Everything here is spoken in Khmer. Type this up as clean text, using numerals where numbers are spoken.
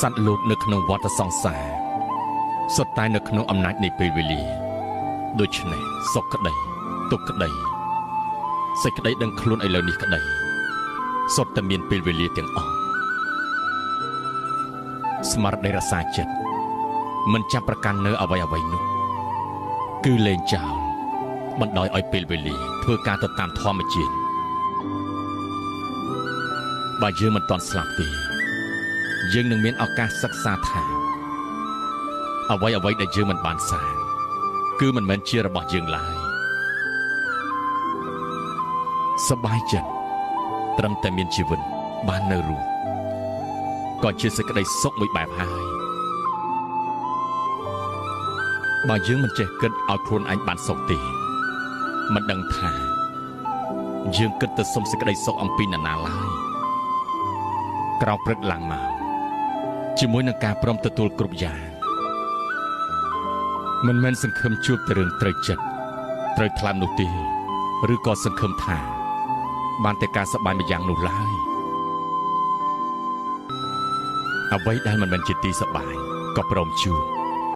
សត្វលោកនៅក្នុងវដ្តសង្សារសុទ្ធតែនៅក្នុងអំណាចនៃពេលវេលាដូច្នេះសុខក្តីទុក្ខក្តីសេចក្តីដឹងខ្លួនឥឡូវនេះក្តីសុទ្ធតែមានពេលវេលាទាំងអស់ស្មារតីរសាចិត្តមិនចាប់ប្រកាន់នៅអ្វីៗនោះគឺលែងចោលបណ្ដោយឲ្យពេលវេលាធ្វើការទៅតាមធម្មជាតិបើយើងមិនទាន់ស្លាប់ទេយើងនឹងមានឱកាសសិក្សាថាអ្វីដែលយើងមិនបានសាងគឺមិនមែនជារបស់យើងឡើយសប្បាយចិត្តត្រឹមតែមានជីវិតបាននៅរស់ក៏ជាសេចក្តីសុខមួយបែបហើយបើយើងមិនចេះគិតឲ្យខ្លួនឯងបានសុខទេមិនដឹងថាយើងគិតទៅសុំសេចក្តីសុខអំពីនរណាឡើយក្រោកព្រឹកឡើងមកជាមួយនឹងការព្រមទទួលគ្រប់យ៉ាងមិនមែនសង្ឃឹមជួបតែរឿងត្រូវចិត្តត្រូវថ្លើមនោះទេឬក៏សង្ឃឹមថាបានតែការសប្បាយម្យ៉ាងនោះឡើយអ្វីដែលមិនមែនជាទីសប្បាយក៏ព្រមជួប